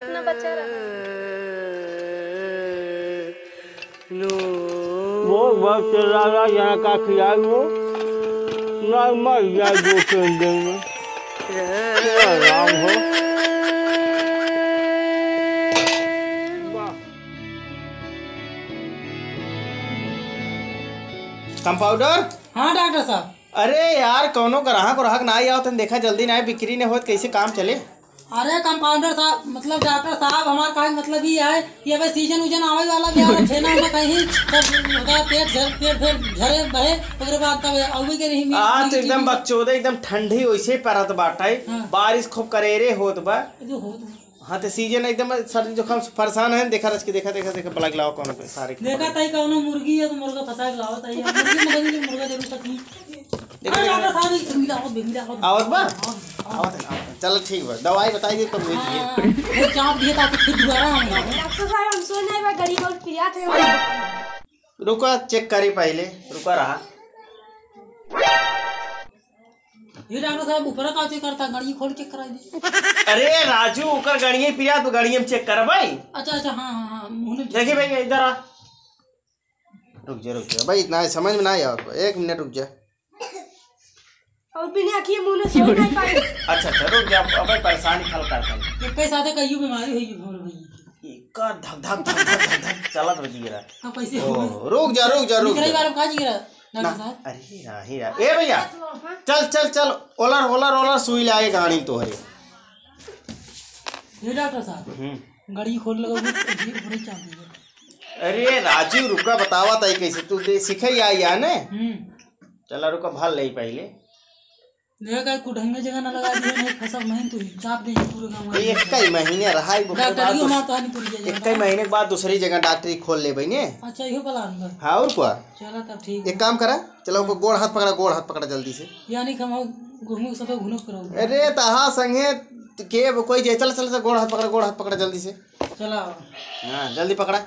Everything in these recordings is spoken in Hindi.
अपना बच्चा रहा वो वक्त लाला यहाँ का खियाल वो ना मर जाए दो तीन दिन में क्या राम हो। कंपाउंडर। हाँ डॉक्टर साहब। अरे यार कौनो ग्राहक ना आओ तुम देखा जल्दी ना बिक्री ने हो कैसे काम चले। अरे कंपाउंडर साहब मतलब डॉक्टर साहब हमारा काम मतलब ये है कि अब सीजन उजन आवे वाला भी है छेना में कहीं तब पेट झरे बहे ओकरे बाद तब आवे के नहीं आज तो एकदम बकचोदे एकदम ठंडी वैसे परत बाटे। हाँ। बारिश खूब करेरे होत बा। जो हो हाँ तो सीजन एकदम सर्दी जुकाम से परेशान है। देखा रच के देखा देखा देखा ब्लैक लाओ कौन पे सारे देखा तई कौनो मुर्गी है तो मुर्गा फंसा के लावत है मुर्गी मगर मुर्गा जरूर तक नहीं देखा डॉक्टर साहब बिगड़ा हो बिगड़ा हो आवत बा आवत चलो ठीक बा दवाई बताई दे कब भेजिए वो चाप दिए ताकि फिर दोबारा हम डॉक्टर साहब हम सोने में गरीब और पिया थे। रुका चेक करी पहले रुका रहा। ये डॉक्टर साहब ऊपर का चेक करता गाड़ी खोल चेक कराई दे। अरे राजू ओकर गड़िए पिया तो गड़िए में चेक कर भाई। अच्छा अच्छा हाँ हाँ हाँ मुंह देखिए भाई इधर आ रुक जा भाई इतना समझ में ना आया एक मिनट रुक जा और बिना आँखिए मुंह ने सो नहीं पाई। अच्छा रुक जा अब परेशानी हल कर एक पैसा दे कहियो बीमारी होई भोर भई का धक धक धक धक धक चलत बजी रहा। अब कैसे ओ रुक जा निकले बार का जी रहा डॉक्टर साहब। अरे राही रा ए भैया चल चल चल ओलर सुई लाए गाड़ी तोहरे। ये डॉक्टर साहब गाड़ी खोल लगा जी पूरे चाप दे। अरे राजू रुका बतावा तई कैसे तू दे सिखई आई या ने चला रुका भल ले पहले देखा कुढ़ंगे जगह ना लगा दिए नहीं फसा महीन तो चाप दे पूरे गांव एक कई महीने रहा है डॉक्टर यो मार तो नहीं पूरी एक कई महीने के बाद दूसरी जगह डॉक्टरी खोल ले बहने। अच्छा यो प्लान कर हाँ और क्या चला तब ठीक एक काम करा चलो गोड़ हाथ पकड़ा जल्दी से यानी कि हम घूमू सब घुनो करो। अरे तहा संगे के कोई जे चल चल गोड़ हाथ पकड़ा जल्दी से चला हाँ जल्दी पकड़ा।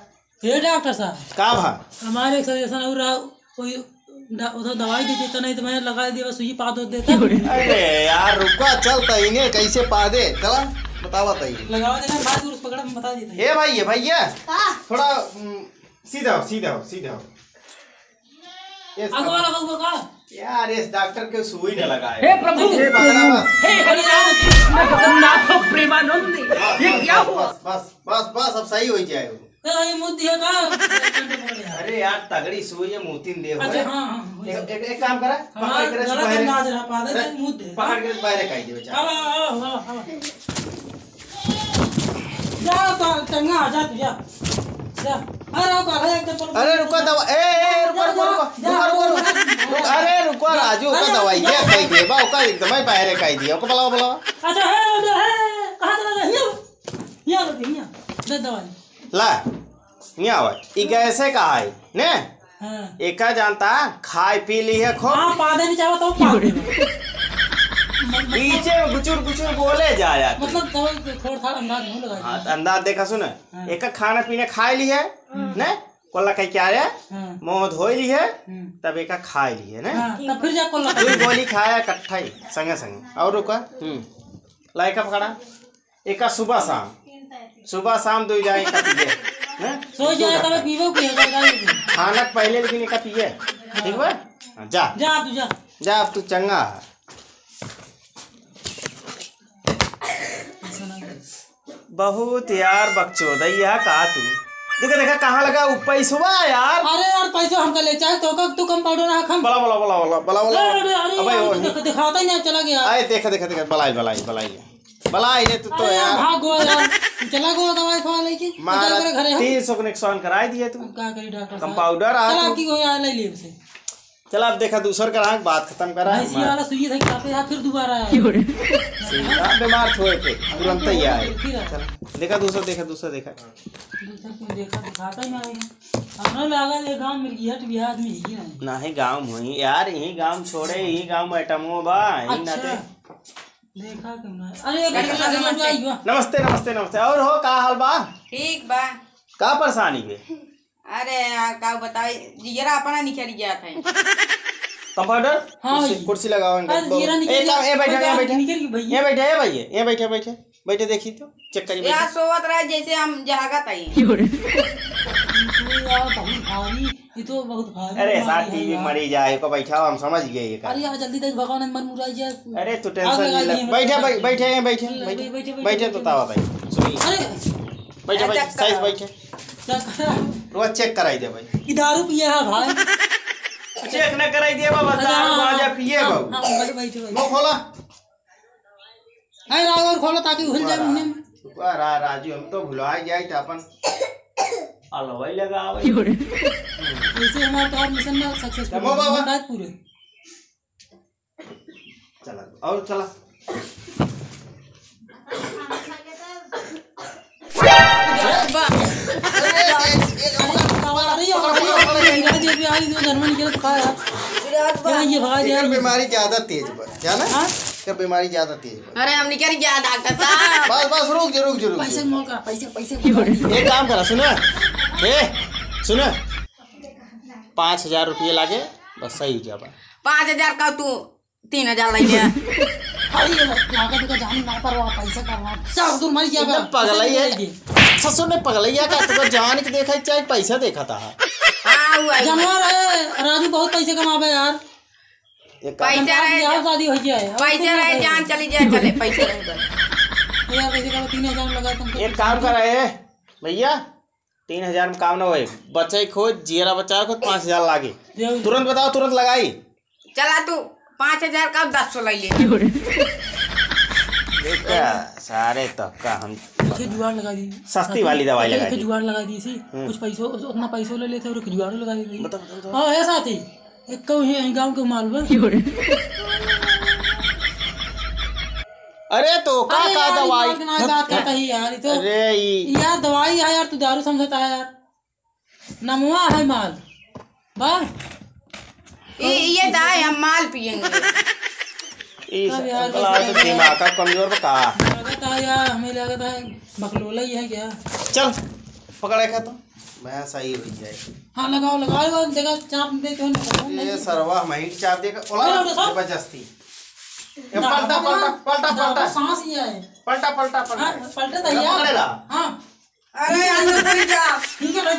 ये डॉक्टर साहब का भा हमारे एक सजेशन हो रहा कोई उधर दवाई दे देता नहीं तो मैं लगा दिया सुई पा दो देता। अरे यार रुका चलता इन्हें कैसे पा दे चला बतावा तई लगावा देना बाद उस पकड़ा मैं बता देता। ए भैया थोड़ा सीधा हो आगे वाला बाबू का यार इस डॉक्टर के सुई न लगाए। हे प्रभु हे पकड़ा बस हे हरिनाम जगन्नाथ प्रेमानंद ये क्या हुआ। बस अब सही हो जाए। ये मुंह दिया का अरे यार तगड़ी सुई है मोतिन दे। अच्छा हां एक काम करा हमारा गलत अंदाज रहा पादे के मुंह दे पकड़ के बाहर काई दे बेचारा। हवा जा तो टंगा जा तू जा अरे रुको दवा ए रुको अरे रुको राजू का दवाई है कई दे बा का एकदम ही बाहर काई दिया को बुलाओ। अच्छा है कहां चला गया ये दे दवाई ला यहाँ आवा ई कैसे कहा है ने हां एका जानता खाई पी ली है खूब। हां पादे नहीं चाहो तो पादे पीछे गुचुर बोले जा यार मतलब दवाई थोड़ा अंदाज नहीं लगा। हाँ अंदाज देखा सुन एक खाना पीने खाई ली है ने कोला कहीं क्या है मुंह धोई ली है तब एक खाई ली है ना तब फिर जा कोला दो गोली खाया इकट्ठा ही संगे और रुका लाइका पकड़ा एक सुबह शाम दो जाए पिए सो जाए तब पीबो के खाना पहले लेकिन एक पिए ठीक बा जा जा अब तू चंगा बहुत यार बकचोदैया का तू देखा कहाँ लगा पैसवा यार। अरे यार पैसा हमका ले चाहे तो तू कम पाउडर रख हम बला अबे दिखाता ही नहीं चला गया। आए देखा बलाई ने तो यार भाग गो यार चला गो दवाई खवा लेके मारा घरे 300 के नुकसान कराई दिए तू का करी डॉक्टर कंपाउंडर आ चला की हो यार ले ले उसे चल अब देखा दूसर का बात खत्म करा इसी वाला सुई था खाते यार फिर दोबारा आया बीमार छोड़ के तुरंत ही आए। देखा दूसरा देखा दिखाता ही नहीं हमने लगा ये गांव में गिहट बिहार में ही ना है गांव में यार यही गांव छोड़े यही गांव में टमो बा यही नाते देखा क्यों ना। अरे नमस्ते और हो का हाल बा। ठीक बा का परेशानी बे। अरे का बताई जिगरा अपना निकल गया था कंपाउंडर हाँ कुर्सी लगाओ जीरा निकल ए बैठे निकल गई भैया ये बैठे ये बैठे बैठे देखी तो चेक करिए यार सोवत रहे जैसे हम जागत आई बहुत भारी, ये तो बहुत भारी अरे बीमारी साथ है टीवी यार। मरी जाए को बैठाओ हम समझ गए ये अरे यार जल्दी देख भगवान मन मुराई जाए। अरे तू आग टेंशन लगा नहीं ले दिए बैठे हैं। बैठे हैं बैठे बैठे, बैठे बैठे, बैठे तो बैठे। तावा भाई सुनिए अरे बैठे बैठे चेक साइज करो। बैठे क्या कर रहा है? रोज चेक कराई दे भाई कि दारू पिया है भाई। चेक न कराई दे बाबा दारू गांजा पिए बाबू हाँ, बैठे बैठे बैठे। मुंह खोला है राग और खोलो ताकि घुल जाए मुंह में। राजू हम तो भुला जाए तो अपन अलवाई लगा वैसे हमारे तो मिशन में सक्सेसफुल दमो बाबा। है पूरे। चला और चला अरे यार जर्मनी के तो यार ये भाई एकर यार बीमारी ज्यादा तेज बा जाना हाँ? एकर बीमारी ज्यादा तेज बा अरे हम निकल गया डॉक्टर साहब बस बस रुक जा रुक जा रुक पैसे जा मोल का पैसे पैसे एक काम करा सुनो सुनो 5,000 रुपये लागे बस सही हो जाबा 5,000 का तू 3,000 लग गया अरे ये लागत का जान ना परवा पैसा करवा सब दूर मर गया एकदम पगलई है ससुर ने पगलैया का तो जान के देखा चाहे पैसा देखा था हाँ हुआ ही। जानवर है राजू बहुत पैसे कमावे यार। एक काम पैसा रहे यार शादी हो जाए पैसे रहे जान चली जाए चले पैसे रहे तो। यार पैसे का 3,000 लगा तुमको। एक काम करा है भैया 3,000 में काम ना होए बच्चे खोज जियरा बच्चा खोज 5,000 लागे तुरंत बताओ तुरंत लगाई चला तू 5,000 का 10 ले लिए देखा सारे तक का हम पीछे जुगाड़ लगा दी सस्ती वाली दवाई लगा दी जुगाड़ लगा दी थी कुछ पैसों उतना पैसों ले लेते और जुगाड़ लगा दी बताओ बताओ हाँ है साथी एक कौ है गांव के माल में। अरे तो का अरे का यार, दवाई ये बात बात करता ही यार ये तो अरे यार दवाई है यार तू दारू समझता है यार नमवा है माल वाह ये दाए हम माल पियेंगे इस अब यार क्लास कैसे दिमाग का कमजोर बता लगता है यार हमें लगता है बकलोला ही है क्या। चल पकड़े का तो मैं सही हो जाए हाँ लगाओ लगाओ देखा चाप देते हो ये सरवा मही चाप देगा ओला अरे साहब। जबरदस्ती ये पलटा पलटा पलटा पलटा सांस ही है पलटा पलटा पलटा हाँ, पलटे तो यार पकड़ेगा हाँ अरे अंदर जा ठीक है भाई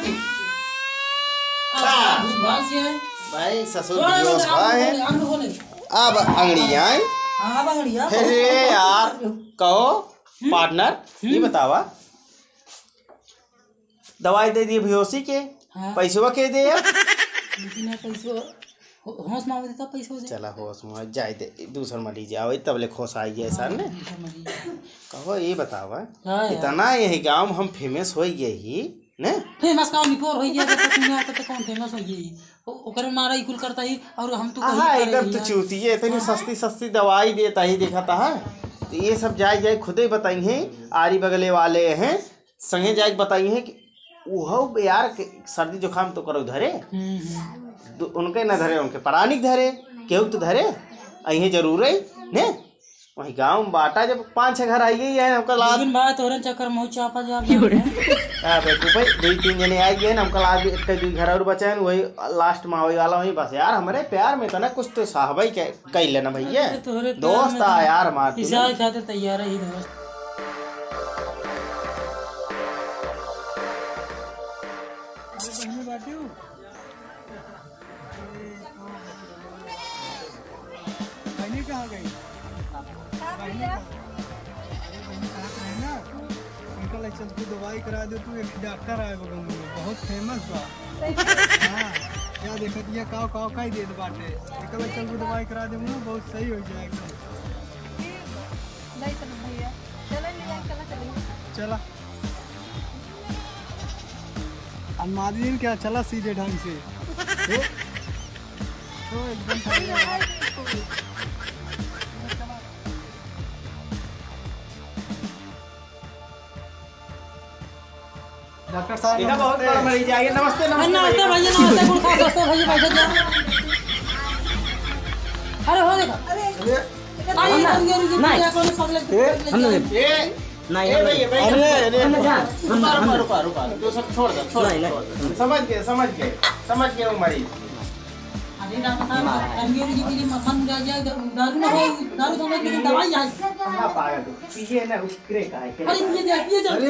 बस ये है भाई ससुर थोड़ा जोश भाई अंग खोले अब अंगड़ियां हाँ बंगड़िया अरे यार कहो पार्टनर ये बतावा दवाई दे दी बेहोशी के हाँ। पैसवा के दे लेकिन यार पैसों होश मांग देता पैसों से चला होश में जाए दे दूसर मरीज आवे तब ले खोस आई है सर ने कहो ये बतावा हाँ यार। इतना यही गांव में हम फेमस हो गए ही ने फेमस का निकोर हो गया तो तुमने आता तो कौन फेमस हो गई ओकर मारा इकुल करता ही और हम तो कहीं हाँ करे एकदम ही तो यार। चूती है इतनी सस्ती सस्ती दवाई देता ही देखा था तो ये सब जाए जाए खुद ही बताई हैं आरी बगले वाले हैं संगे जाए बताई हैं कि वो यार सर्दी जुकाम तो करो धरे उनके न धरे उनके प्राणिक धरे केहू तो धरे अही जरूर है ने वही गांव में बाटा जब 5-6 घर आई गई है हमका लाद लेकिन बात तोरन चक्कर में चापा जा भाई 2-3 जने आई गए हमका लाद एक घर और बचा है वही लास्ट में आवे वाला वही बस यार हमारे प्यार में तो ना कुछ तो साहब कह लेना भैया तोहरे दोस्त आ यार मार इसा खातिर तैयार है ही दोस्त कहाँ गई अंकल चल तू दवाई करा दे तू एक डॉक्टर आए बगल में बहुत फेमस बा हाँ क्या देखत ये काव काव का ही दे दे बाटे अंकल चल तू दवाई करा दे ना बहुत सही हो जाएगा नहीं चलो भैया चलो ले चला चलो चला अनमादीन क्या चला सीधे ढंग से तो एकदम सही है डॉक्टर साहब इधर बहुत बड़ा मरीज आइए नमस्ते नमस्ते भैया नमस्ते कौन खा सकते भैया बैठ जा अरे हो देखा समझ गए वो मरीज ये डॉक्टर साहब एमबीओडी के लिए मक्खन जा जाए दारू ना हो दारू तो लेकिन दवाई आई ना पाया तो पीछे ना उसके का है अरे ये जा अरे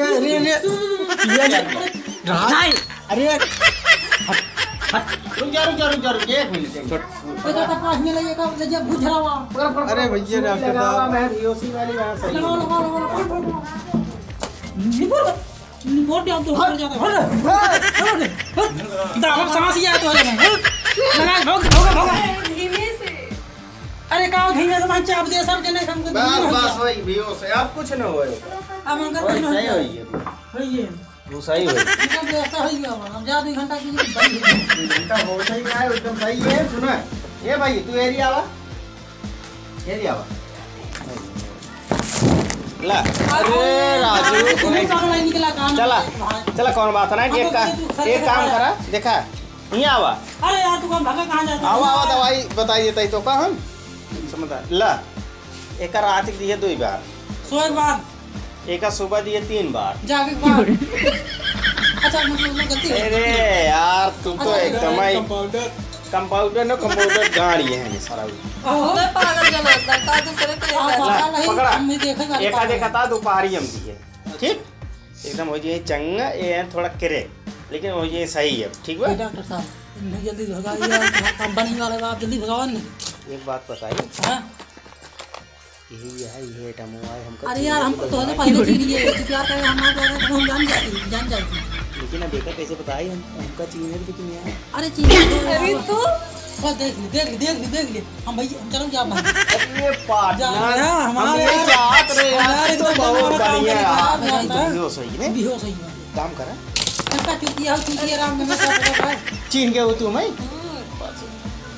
अरे रुक जा 1 मिनट पता था पास में लगे का जब बुझरावा अरे भैया डॉक्टर साहब मैं बीओसी वाली वहां सही लगाओ निपोट दिया तो हो जाता है दाव सांस ही आया तो लगा भोगा धीमे से अरे का धीमे से मैं चाप दे सब जने हमको बस वही बीओसी अब कुछ ना होए अब अंकर वही नहीं सही होई है ये वो सही होई एकदम व्यवस्था हो गया हम जा 2 घंटा की घंटा हो सही है एकदम सही है सुना ये भाई तू एरिया आवा ला अरे राजू तुम्हें काम नहीं निकला काम चला कौन बात है ना एक काम करा देखा यहाँ आवा अरे यार तू कौन भागा कहाँ जाता आवा दवाई बताई देता तो का हम समझा ला एक रात दिए 2 बार सो एक बार एक सुबह दिए 3 बार जाके बार अच्छा मतलब गलती अरे यार तू तो एकदम ही कंपाउंडर गाड़ी है सारा मैं पागल जमा लगता दूसरे पे पकड़ा हमने देखा एका देखा था दोपहरी हम दिए ठीक एकदम हो जाए चंगा ये थोड़ा करे लेकिन हो जाए सही है ठीक है डॉक्टर साहब जल्दी भगाइए कंपनी वाले आप जल्दी भगाओ नहीं एक बात बताइए हाँ यही है ये टमोआ हमको अरे यार हमको तो पहले चीज ये क्या करें हमारे तो हम जान जाएगी लेकिन अब देखा कैसे बताई हमका चीज है लेकिन यार अरे चीज अरे तू बस देख ले हम भैया हम चलो क्या भाई अरे पार्टनर हमारे हम चाहत रे यार तो बहुत बढ़िया यार यार हो सही ने भी हो सही काम करा का चुकी राम में भाई चीन के हो तू मैं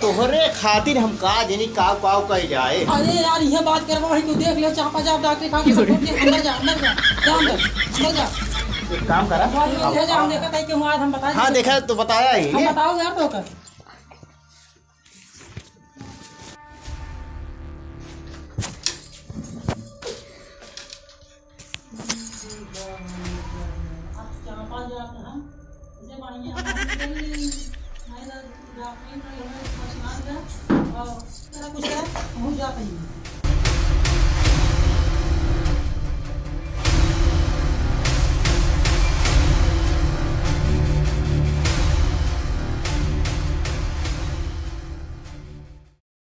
तोहरे खातिर हम का जनी काव कह जाए अरे यार ये बात कर भाई तू देख ले चापा चाप डॉक्टर खा के सब अंदर जा अंदर जा एक काम करा ले जा हम देखा था कि हम आज हम बताए हाँ देखा तो बताया ही हम बताओ यार तो कर चापा जाते हैं इसे बढ़िया हम कुछ कर हो जाता ही